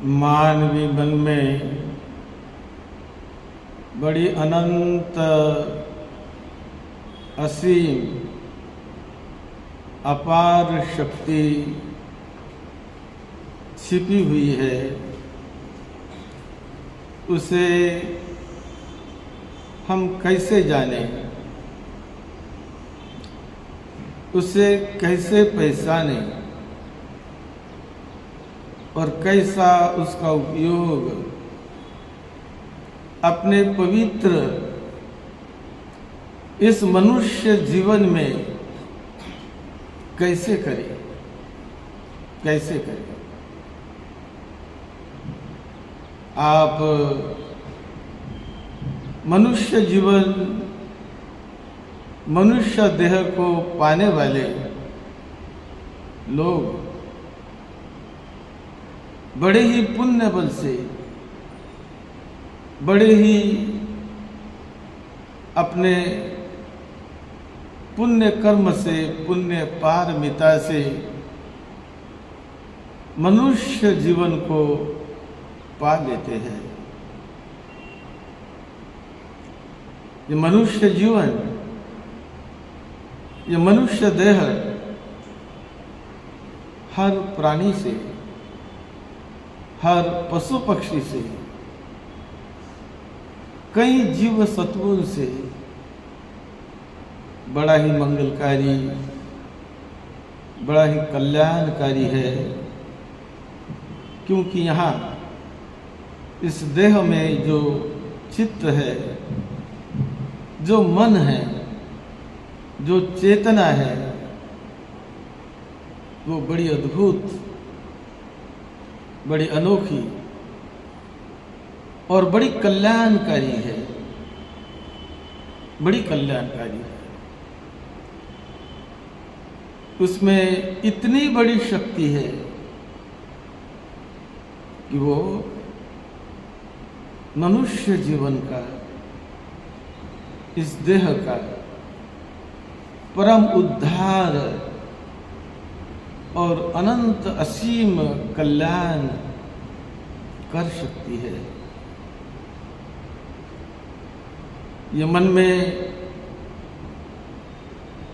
मानवीय मन में बड़ी अनंत असीम अपार शक्ति छिपी हुई है। उसे हम कैसे जानें, उसे कैसे पहचानें और कैसा उसका उपयोग अपने पवित्र इस मनुष्य जीवन में कैसे करें, कैसे करें। आप मनुष्य जीवन, मनुष्य देह को पाने वाले लोग बड़े ही पुण्य बल से, बड़े ही अपने पुण्य कर्म से, पुण्य पारमिता से मनुष्य जीवन को पा लेते हैं। ये मनुष्य जीवन, ये मनुष्य देह हर प्राणी से, हर पशु पक्षी से, कई जीव सत्वों से बड़ा ही मंगलकारी, बड़ा ही कल्याणकारी है। क्योंकि यहाँ इस देह में जो चित्त है, जो मन है, जो चेतना है, वो बड़ी अद्भुत, बड़ी अनोखी और बड़ी कल्याणकारी है, बड़ी कल्याणकारी है। उसमें इतनी बड़ी शक्ति है कि वो मनुष्य जीवन का, इस देह का परम उद्धार और अनंत असीम कल्याण कर सकती है। ये मन में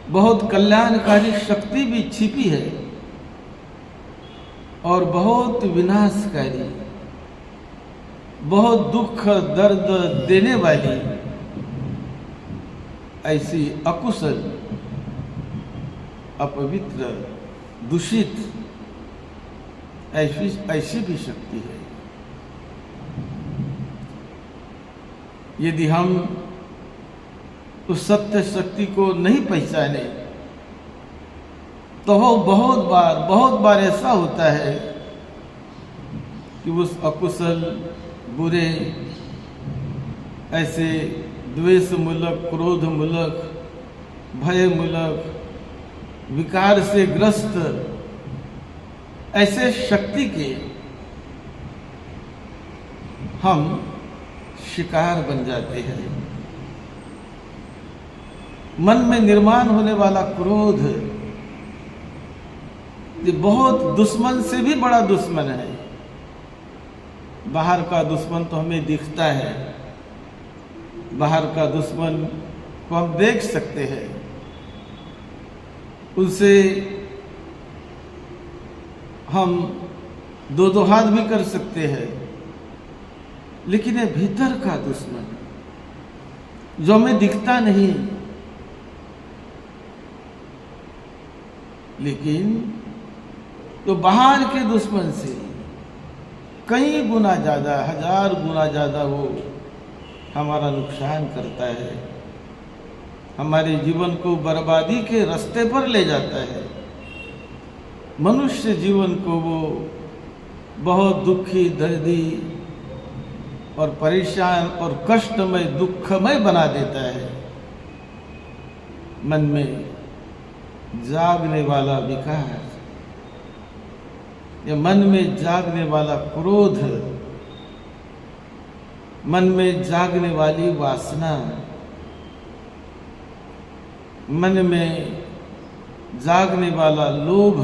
बहुत कल्याणकारी शक्ति भी छिपी है और बहुत विनाशकारी, बहुत दुख दर्द देने वाली ऐसी अकुशल, अपवित्र, दूषित ऐसी भी शक्ति है। यदि हम उस सत्य शक्ति को नहीं पहचाने तो बहुत बार ऐसा होता है कि उस अकुशल, बुरे, ऐसे द्वेष मूलक, क्रोध मूलक, भय मूलक, विकार से ग्रस्त ऐसे शक्ति के हम शिकार बन जाते हैं। मन में निर्माण होने वाला क्रोध ये बहुत दुश्मन से भी बड़ा दुश्मन है। बाहर का दुश्मन तो हमें दिखता है, बाहर का दुश्मन को हम देख सकते हैं, उनसे हम दो हाथ भी कर सकते हैं। लेकिन ये भीतर का दुश्मन जो हमें दिखता नहीं, लेकिन तो बाहर के दुश्मन से कई गुना ज्यादा, 1000 गुना ज्यादा वो हमारा नुकसान करता है, हमारे जीवन को बर्बादी के रास्ते पर ले जाता है। मनुष्य जीवन को वो बहुत दुखी, दर्दी और परेशान और कष्टमय, दुखमय बना देता है। मन में जागने वाला विकार, या मन में जागने वाला क्रोध, मन में जागने वाली वासना, मन में जागने वाला लोभ,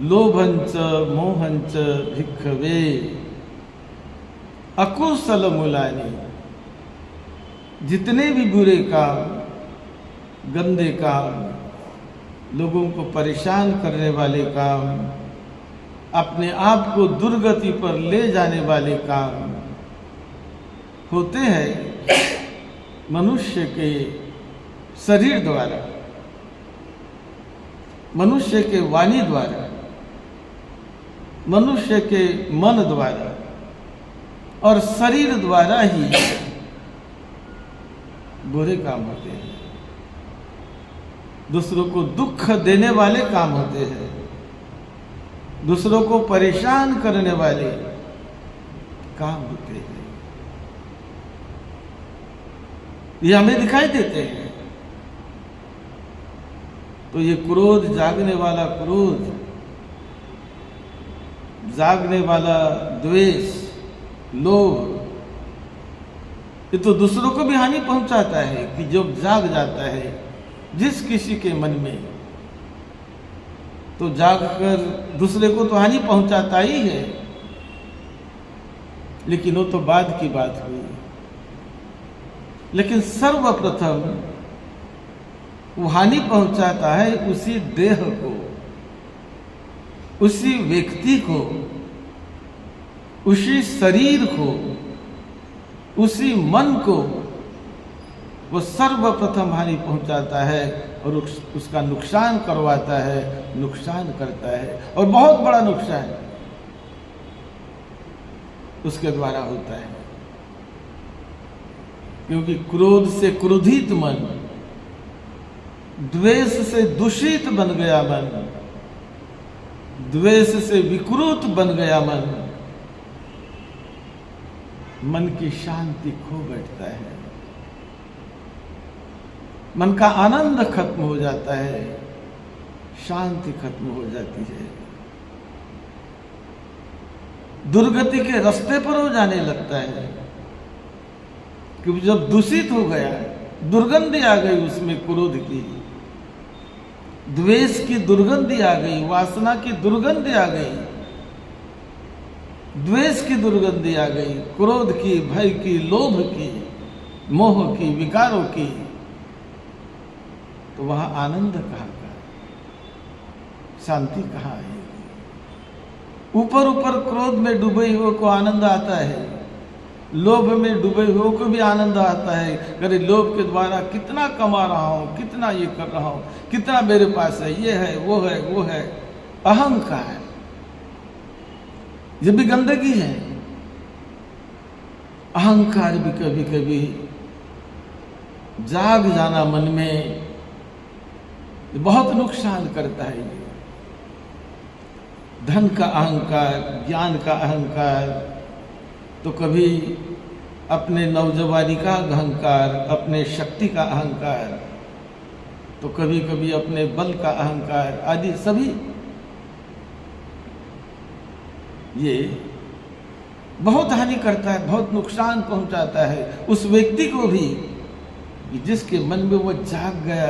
लोभंच मोहंच भिक्खवे अकुशल मुलानी। जितने भी बुरे काम, गंदे काम, लोगों को परेशान करने वाले काम, अपने आप को दुर्गति पर ले जाने वाले काम होते हैं मनुष्य के शरीर द्वारा, मनुष्य के वाणी द्वारा, मनुष्य के मन द्वारा और शरीर द्वारा ही बुरे काम होते हैं। दूसरों को दुख देने वाले काम होते हैं, दूसरों को परेशान करने वाले काम होते हैं। ये हमें दिखाई देते हैं। तो ये क्रोध, जागने वाला क्रोध, जागने वाला द्वेष, लोभ, ये तो दूसरों को भी हानि पहुंचाता है कि जब जाग जाता है जिस किसी के मन में, तो जागकर दूसरे को तो हानि पहुंचाता ही है, लेकिन वो तो बाद की बात हुई। लेकिन सर्वप्रथम वो हानि पहुंचाता है उसी देह को, उसी व्यक्ति को, उसी शरीर को, उसी मन को वो सर्वप्रथम हानि पहुंचाता है और उसका नुकसान करवाता है, नुकसान करता है, और बहुत बड़ा नुकसान उसके द्वारा होता है। क्योंकि क्रोध से क्रोधित मन, द्वेष से दूषित बन गया मन, द्वेष से विकृत बन गया मन, मन की शांति खो बैठता है, मन का आनंद खत्म हो जाता है, शांति खत्म हो जाती है, दुर्गति के रास्ते पर हो जाने लगता है। क्योंकि जब दूषित हो गया, दुर्गंधी आ गई उसमें, क्रोध की, द्वेष की दुर्गंधी आ गई, वासना की दुर्गंधी आ गई, द्वेष की दुर्गंधी आ गई, क्रोध की, भय की, लोभ की, मोह की, विकारों की, तो वहां आनंद कहाँ का, शांति कहाँ आएगी। ऊपर ऊपर क्रोध में डूबे हुए को आनंद आता है, लोभ में डूबे हुए को भी आनंद आता है। अरे लोभ के द्वारा कितना कमा रहा हूं, कितना ये कर रहा हूं, कितना मेरे पास है, ये है, वो है, वो है। अहंकार, ये भी गंदगी है। अहंकार भी कभी कभी जाग जाना मन में बहुत नुकसान करता है। ये धन का अहंकार, ज्ञान का अहंकार, तो कभी अपने नौजवानी का अहंकार, अपने शक्ति का अहंकार, तो कभी कभी अपने बल का अहंकार आदि सभी ये बहुत हानि करता है, बहुत नुकसान पहुंचाता है उस व्यक्ति को भी जिसके मन में वो जाग गया,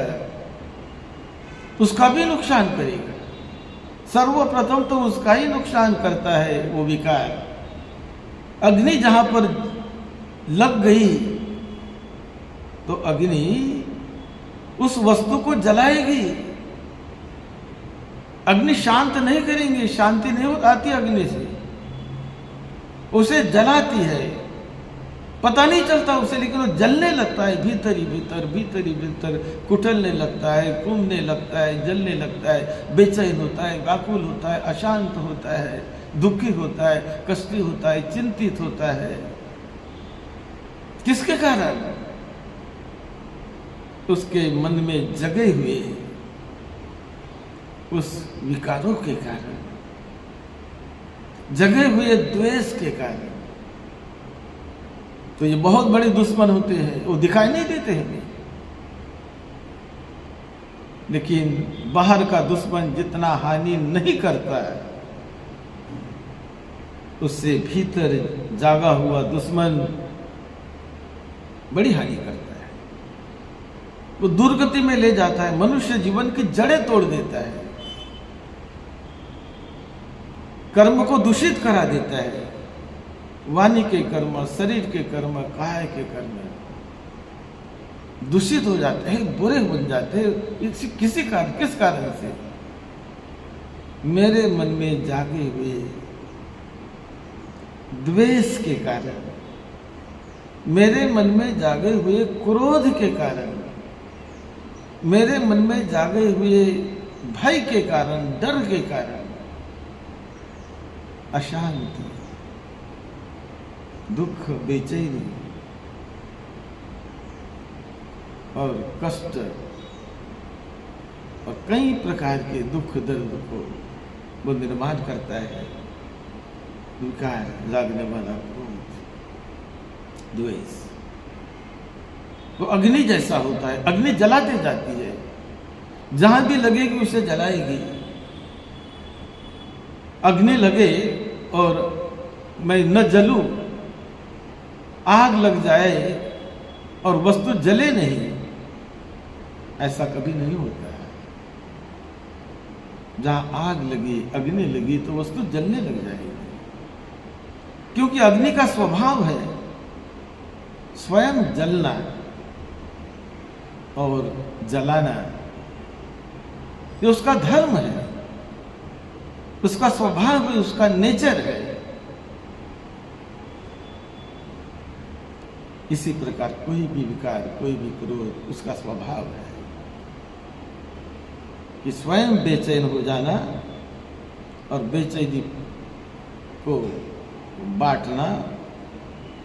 उसका भी नुकसान करेगा। सर्वप्रथम तो उसका ही नुकसान करता है वो विकार। अग्नि जहां पर लग गई तो अग्नि उस वस्तु को जलाएगी। अग्नि शांत नहीं करेंगे, शांति नहीं हो आती अग्नि से, उसे जलाती है। पता नहीं चलता उसे, लेकिन वो जलने लगता है, भीतर ही भीतर, भीतर ही भीतर कुटलने लगता है, कुंभने लगता है, जलने लगता है, बेचैन होता है, व्याकुल होता है, अशांत होता है, दुखी होता है, कष्टी होता है, चिंतित होता है। किसके कारण? उसके मन में जगे हुए उस विकारों के कारण, जगे हुए द्वेष के कारण। तो ये बहुत बड़े दुश्मन होते हैं, वो दिखाई नहीं देते हैं, लेकिन बाहर का दुश्मन जितना हानि नहीं करता है, उससे भीतर जागा हुआ दुश्मन बड़ी हानि करता है। वो दुर्गति में ले जाता है, मनुष्य जीवन की जड़ें तोड़ देता है। कर्म को दूषित करा देता है। वाणी के कर्म, शरीर के कर्म, काया के कर्म दूषित हो जाते हैं, बुरे बन जाते हैं। किस कारण से? मेरे मन में जागे हुए द्वेष के कारण, मेरे मन में जागे हुए क्रोध के कारण, मेरे मन में जागे हुए भय के कारण, डर के कारण अशांति, दुख, बेचैनी और कष्ट और कई प्रकार के दुख दर्द को वो निर्माण करता है। विकार, जागने वाला क्रोध, द्वेष वो अग्नि जैसा होता है। अग्नि जलाते जाती है, जहां भी लगेगी उसे जलाएगी। अग्नि लगे और मैं न जलूं, आग लग जाए और वस्तु जले नहीं, ऐसा कभी नहीं होता है। जहां आग लगी, अग्नि लगी तो वस्तु जलने लग जाएगी, क्योंकि अग्नि का स्वभाव है स्वयं जलना और जलाना। ये उसका धर्म है, उसका स्वभाव है, उसका नेचर है। इसी प्रकार कोई भी विकार, कोई भी क्रोध उसका स्वभाव है कि स्वयं बेचैन हो जाना और बेचैनी को बांटना,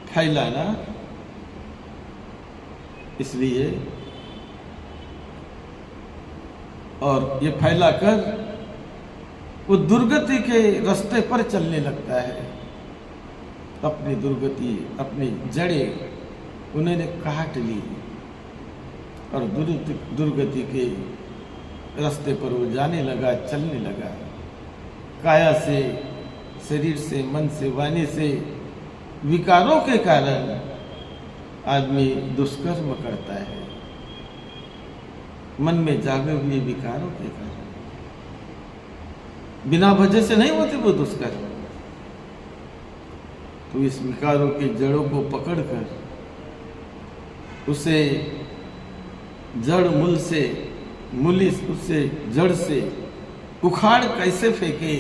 फैलाना। इसलिए और ये फैलाकर वो दुर्गति के रास्ते पर चलने लगता है। अपनी दुर्गति, अपनी जड़ें उन्होंने काट ली और दुर्गति के रास्ते पर वो जाने लगा, चलने लगा। काया से, शरीर से, मन से, वाणी से, विकारों के कारण आदमी दुष्कर्म करता है। मन में जागे हुए विकारों के कारण, बिना वजह से नहीं होते वो दुष्कर्म। तो इस विकारों की जड़ों को पकड़कर उसे जड़ मूल से, मूली उससे जड़ से उखाड़ कैसे फेंके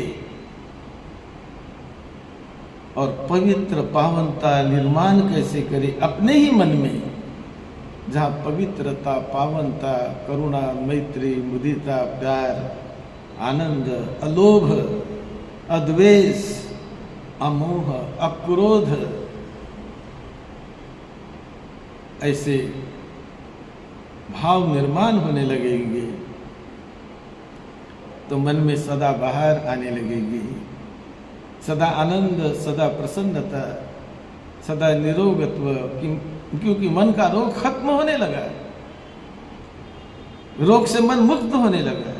और पवित्र पावनता निर्माण कैसे करे अपने ही मन में, जहाँ पवित्रता, पावनता, करुणा, मैत्री, मुदिता, प्यार, आनंद, अलोभ, अद्वेष, अमोह, अक्रोध, ऐसे भाव निर्माण होने लगेंगे तो मन में सदा बाहर आने लगेगी, सदा आनंद, सदा प्रसन्नता, सदा निरोगत्व। क्योंकि मन का रोग खत्म होने लगा, रोग से मन मुक्त होने लगा।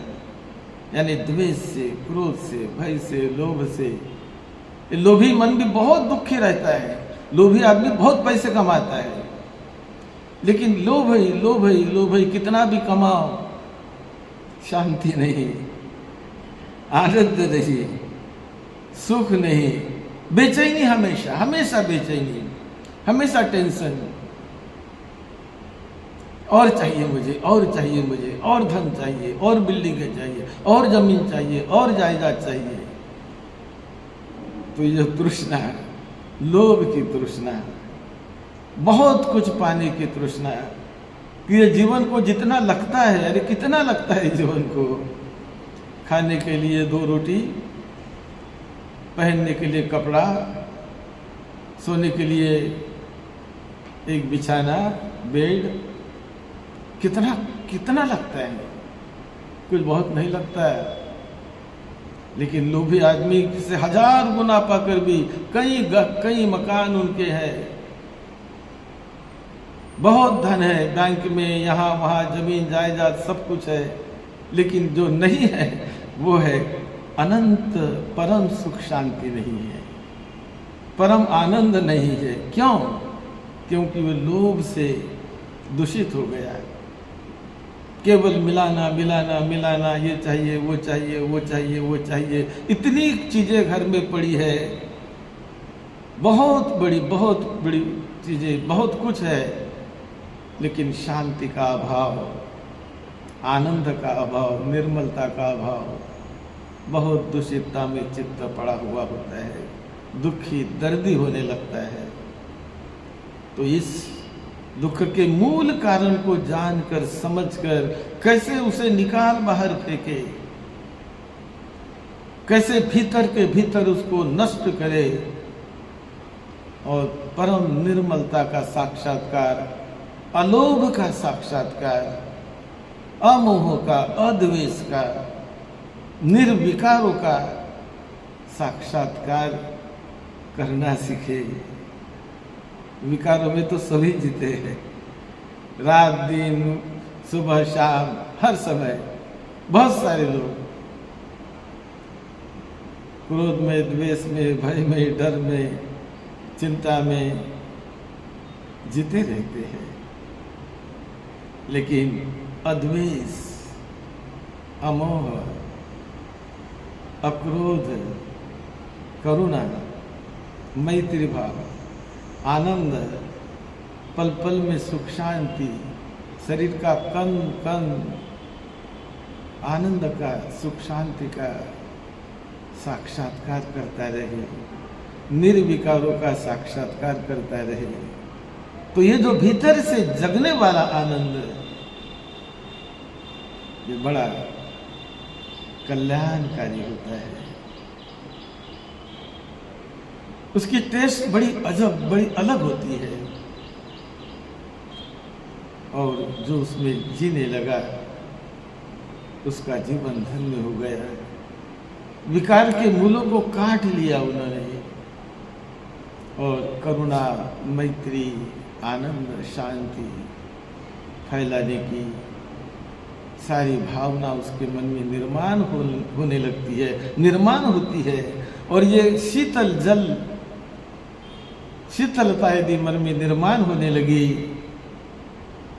यानी द्वेष से, क्रोध से, भय से, लोभ से। लोभी मन भी बहुत दुखी रहता है। लोभी आदमी बहुत पैसे कमाता है, लेकिन लोभ ही लोभ ही लोभ ही, कितना भी कमाओ शांति नहीं, आनंद नहीं, सुख नहीं, बेचैनी, हमेशा हमेशा बेचैनी, हमेशा टेंशन। और चाहिए मुझे, और चाहिए मुझे, और धन चाहिए, और बिल्डिंगें चाहिए, और जमीन चाहिए, और जायदाद चाहिए। तो ये तृष्णा, लोभ की तृष्णा, बहुत कुछ पाने की तृष्णा, कि ये जीवन को जितना लगता है, अरे कितना लगता है जीवन को, खाने के लिए 2 रोटी, पहनने के लिए कपड़ा, सोने के लिए एक बिछाना, बेड, कितना कितना लगता है, कुछ बहुत नहीं लगता है। लेकिन लोभी आदमी से 1000 गुना पाकर भी कई मकान उनके हैं, बहुत धन है बैंक में, यहाँ वहाँ जमीन जायदाद सब कुछ है, लेकिन जो नहीं है वो है अनंत परम सुख शांति नहीं है, परम आनंद नहीं है। क्यों? क्योंकि वो लोभ से दूषित हो गया है। केवल मिलाना मिलाना मिलाना, ये चाहिए वो चाहिए वो चाहिए वो चाहिए, इतनी चीज़ें घर में पड़ी है, बहुत बड़ी चीज़ें, बहुत कुछ है, लेकिन शांति का अभाव, आनंद का अभाव, निर्मलता का अभाव, बहुत दूषितता में चित्त पड़ा हुआ होता है, दुखी दर्दी होने लगता है। तो इस दुख के मूल कारण को जानकर समझकर कैसे उसे निकाल बाहर फेंके, कैसे भीतर के भीतर उसको नष्ट करे और परम निर्मलता का साक्षात्कार, अलोभ का साक्षात्कार, अमोह का, अद्वेष का, निर्विकारों का साक्षात्कार करना सीखे। विकारों में तो सभी जीते हैं, रात दिन, सुबह शाम, हर समय बहुत सारे लोग क्रोध में, द्वेष में, भय में, डर में, चिंता में जीते रहते हैं। लेकिन अद्वेष, अमोह, अक्रोध, करुणा, मैत्री भाव, आनंद, पल पल में सुख शांति, शरीर का कण कण आनंद का, सुख शांति का साक्षात्कार करता रहे, निर्विकारों का साक्षात्कार करता रहे, तो ये जो भीतर से जगने वाला आनंद, ये बड़ा कल्याणकारी होता है। उसकी टेस्ट बड़ी अजब, बड़ी अलग होती है, और जो उसमें जीने लगा उसका जीवन धन्य हो गया। विकार के मूलों को काट लिया उन्होंने, और करुणा, मैत्री, आनंद, शांति फैलाने की सारी भावना उसके मन में निर्माण होने लगती है, निर्माण होती है। और ये शीतल जल, शीतलता यदि मन में निर्माण होने लगी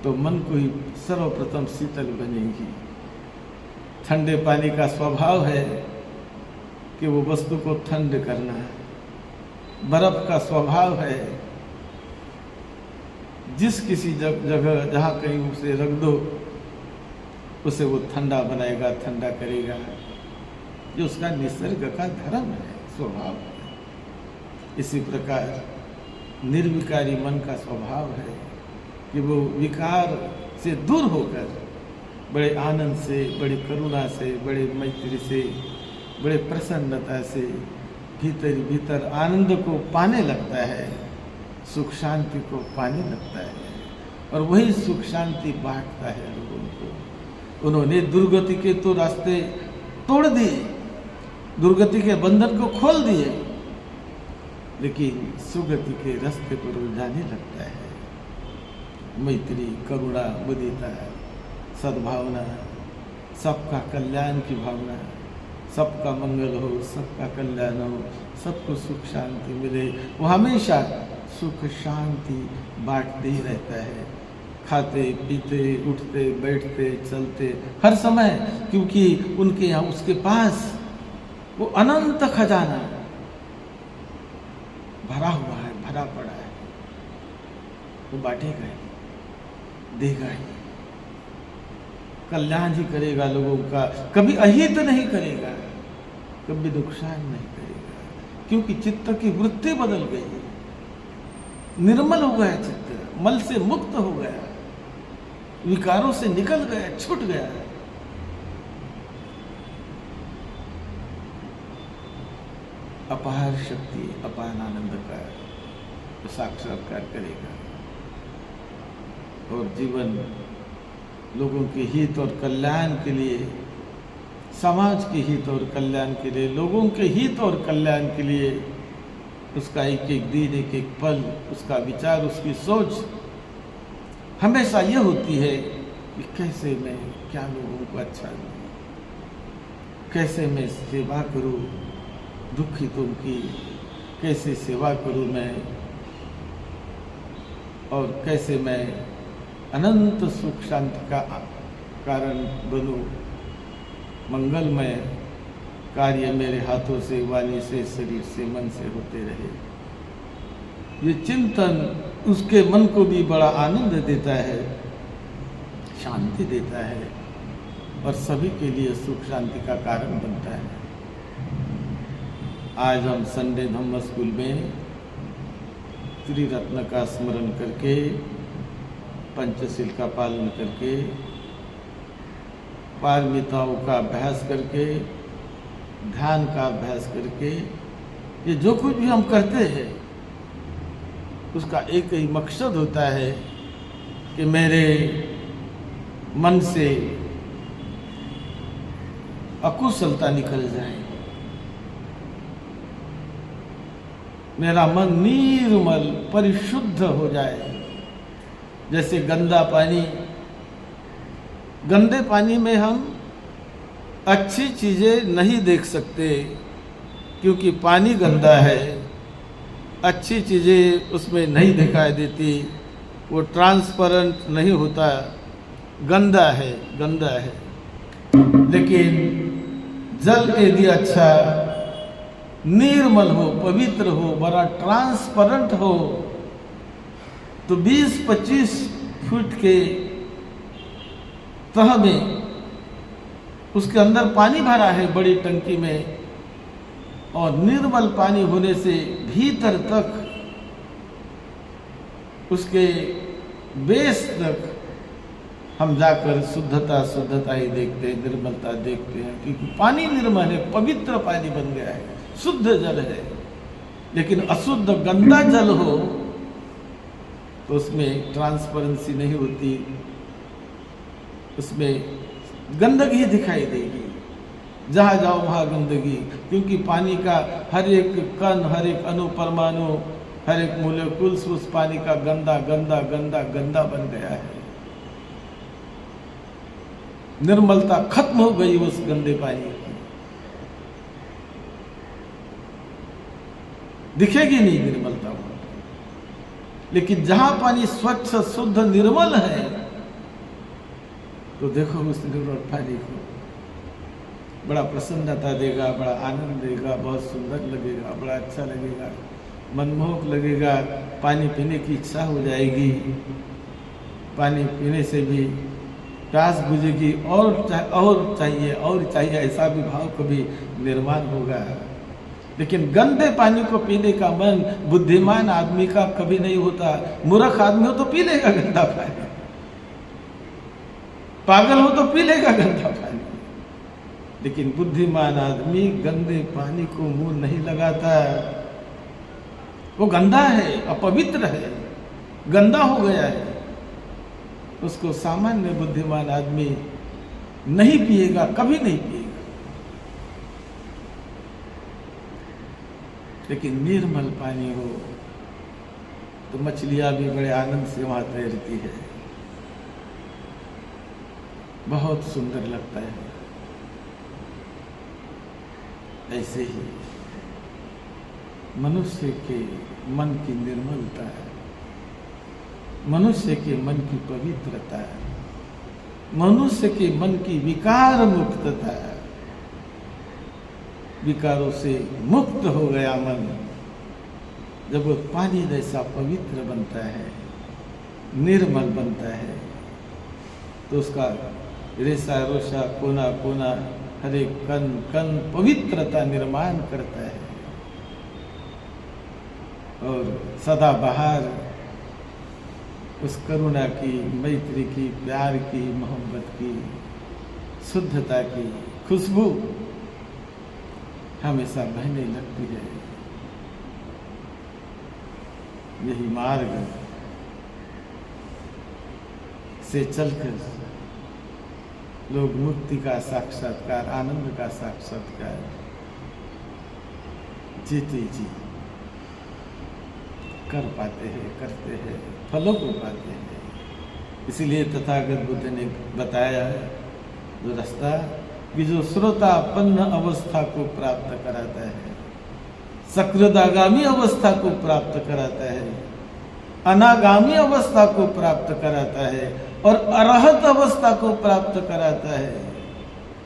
तो मन को ही सर्वप्रथम शीतल बनेगी। ठंडे पानी का स्वभाव है कि वो वस्तु को ठंड करना है, बर्फ का स्वभाव है जिस किसी जगह जहाँ कहीं उसे रख दो उसे वो ठंडा बनाएगा, ठंडा करेगा। ये उसका निसर्ग का धर्म है, स्वभाव है। इसी प्रकार निर्विकारी मन का स्वभाव है कि वो विकार से दूर होकर बड़े आनंद से, बड़ी करुणा से, बड़े मैत्री से, बड़े प्रसन्नता से भीतर भीतर आनंद को पाने लगता है, सुख शांति को पाने लगता है, और वही सुख शांति बांटता है लोगों को। उन्होंने दुर्गति के तो रास्ते तोड़ दिए, दुर्गति के बंधन को खोल दिए, लेकिन सुगति के रास्ते पर वो जाने लगता है। मैत्री, करुणा, मुदिता, सद्भावना, सबका कल्याण की भावना, सबका मंगल हो, सबका कल्याण हो, सबको सुख शांति मिले, वो हमेशा सुख शांति बांटते ही रहता है। खाते पीते, उठते बैठते, चलते, हर समय, क्योंकि उनके यहाँ, उसके पास वो अनंत खजाना भरा हुआ है, भरा पड़ा है, वो बांटेगा ही, देगा ही, कल्याण ही करेगा लोगों का, कभी अहित नहीं करेगा, कभी नुकसान नहीं करेगा, क्योंकि चित्त की वृत्ति बदल गई, निर्मल हो गया चित्त, मल से मुक्त हो गया, विकारों से निकल गया, छूट गया। अपार शक्ति, अपार आनंद का साक्षात्कार करेगा और जीवन लोगों के हित और कल्याण के लिए, समाज के हित और कल्याण के लिए, लोगों के हित और कल्याण के लिए उसका एक एक दिन, एक एक पल, उसका विचार, उसकी सोच हमेशा ये होती है कि कैसे मैं क्या लोगों को अच्छा दूँ, कैसे मैं सेवा करूँ दुखितों की, कैसे सेवा करूँ मैं, और कैसे मैं अनंत सुख शांति का कारण बनूं, मंगलमय कार्य मेरे हाथों से, वाणी से, शरीर से, मन से होते रहे। ये चिंतन उसके मन को भी बड़ा आनंद देता है, शांति देता है और सभी के लिए सुख शांति का कारण बनता है। आज हम संडे धम्म स्कूल में त्रिरत्न का स्मरण करके, पंचशील का पालन करके, पारमिताओं का अभ्यास करके, ध्यान का अभ्यास करके, ये जो कुछ भी हम करते हैं उसका एक ही मकसद होता है कि मेरे मन से अकुशलता निकल जाए, मेरा मन निर्मल परिशुद्ध हो जाए। जैसे गंदा पानी, गंदे पानी में हम अच्छी चीजें नहीं देख सकते क्योंकि पानी गंदा है, अच्छी चीजें उसमें नहीं दिखाई देती, वो ट्रांसपेरेंट नहीं होता, गंदा है, गंदा है। लेकिन जल यदि अच्छा निर्मल हो, पवित्र हो, बड़ा ट्रांसपेरेंट हो तो 20-25 फुट के तह में उसके अंदर पानी भरा है बड़ी टंकी में, और निर्मल पानी होने से भीतर तक उसके बेस तक हम जाकर शुद्धता ही देखते हैं, निर्मलता देखते हैं, क्योंकि पानी निर्मल है, पवित्र पानी बन गया है, शुद्ध जल है। लेकिन अशुद्ध गंदा जल हो तो उसमें ट्रांसपेरेंसी नहीं होती, उसमें गंदगी दिखाई देगी, जहाँ जाओ वहाँ गंदगी, क्योंकि पानी का हर एक कण, हर एक अणु परमाणु, हर एक मोलेकुल्स उस पानी का गंदा गंदा गंदा गंदा बन गया है। निर्मलता खत्म हो गई उस गंदे पानी की, दिखेगी नहीं निर्मलता वहां। लेकिन जहां पानी स्वच्छ शुद्ध निर्मल है तो देखो उस निर्मल पानी को, बड़ा प्रसन्नता देगा, बड़ा आनंद देगा, बहुत सुंदर लगेगा, बड़ा अच्छा लगेगा, मनमोहक लगेगा, पानी पीने की इच्छा हो जाएगी, पानी पीने से भी प्यास बुझेगी, और चाहिए ऐसा भी भाव कभी निर्माण होगा। लेकिन गंदे पानी को पीने का मन बुद्धिमान आदमी का कभी नहीं होता। मूर्ख आदमी हो तो पी लेगा गंदा पानी, पागल हो तो पी लेगा गंदा पानी, लेकिन बुद्धिमान आदमी गंदे पानी को मुंह नहीं लगाता। वो गंदा है, अपवित्र है, गंदा हो गया है, उसको सामान्य बुद्धिमान आदमी नहीं पिएगा, कभी नहीं पिएगा। लेकिन निर्मल पानी हो तो मछलियां भी बड़े आनंद से वहां तैरती है, बहुत सुंदर लगता है। ऐसे ही मनुष्य के मन की निर्मलता है, मनुष्य के मन की पवित्रता है, मनुष्य के मन की विकार मुक्तता है। विकारों से मुक्त हो गया मन जब वो पानी जैसा पवित्र बनता है, निर्मल बनता है, तो उसका रेशा रोशा कोना कोना हर एक कण कण पवित्रता निर्माण करता है। और सदाबहार उस करुणा की, मैत्री की, प्यार की, मोहब्बत की, शुद्धता की खुशबू हमेशा बहने लगती है। यही मार्ग से चलकर लोग मुक्ति का साक्षात्कार, आनंद का साक्षात्कार जीते जी कर पाते हैं, करते हैं, फलों को पाते हैं। इसीलिए तथागत बुद्ध ने बताया जो रास्ता कि जो श्रोतापन्न अवस्था को प्राप्त कराता है, सकृदागामी अवस्था को प्राप्त कराता है, अनागामी अवस्था को प्राप्त कराता है, और अरहत अवस्था को प्राप्त कराता है।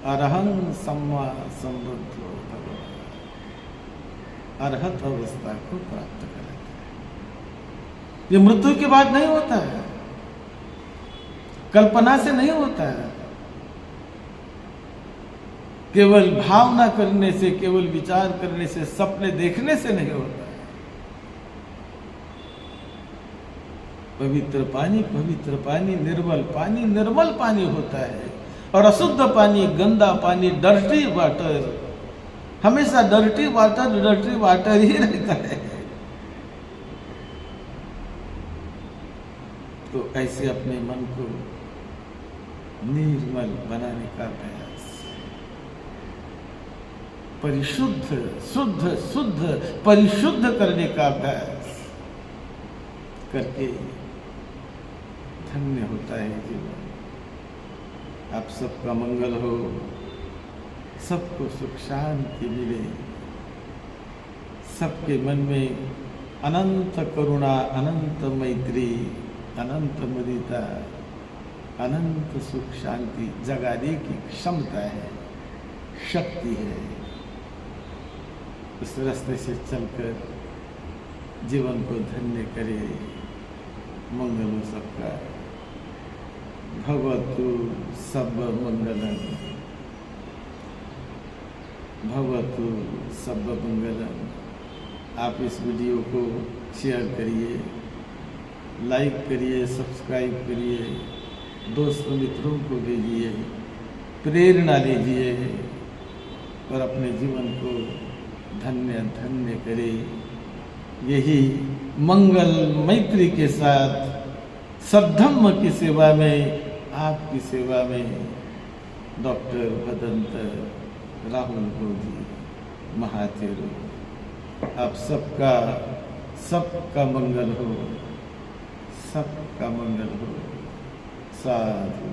अरहं सम्मा संबुद्धो भगवान, अरहत अवस्था को प्राप्त कराता है। ये मृत्यु के बाद नहीं होता है, कल्पना से नहीं होता है, केवल भावना करने से, केवल विचार करने से, सपने देखने से नहीं होता है। पवित्र पानी, निर्मल पानी होता है। और अशुद्ध पानी, गंदा पानी, डर्टी वाटर, हमेशा डर्टी वाटर ही रहता है। तो ऐसे अपने मन को निर्मल बनाने का प्रयास, शुद्ध परिशुद्ध करने का अभ्यास करके धन्य होता है जीवन। आप सबका मंगल हो, सबको सुख शांति मिले, सबके मन में अनंत करुणा, अनंत मैत्री, अनंत मुदिता, अनंत सुख शांति जगाने की क्षमता है, शक्ति है। उस रास्ते से चलकर जीवन को धन्य करे। मंगल हो सबका। भवतु सब मंगलम, भवतु सब मंगलम। आप इस वीडियो को शेयर करिए, लाइक करिए, सब्सक्राइब करिए, दोस्त मित्रों को भेजिए, प्रेरणा लीजिए और अपने जीवन को धन्य धन्य करे। यही मंगल मैत्री के साथ सद्धम्म की सेवा में, आपकी सेवा में डॉक्टर भदंत राहुल गोजी महाचेरो। आप सबका मंगल हो, सबका मंगल हो। साधु।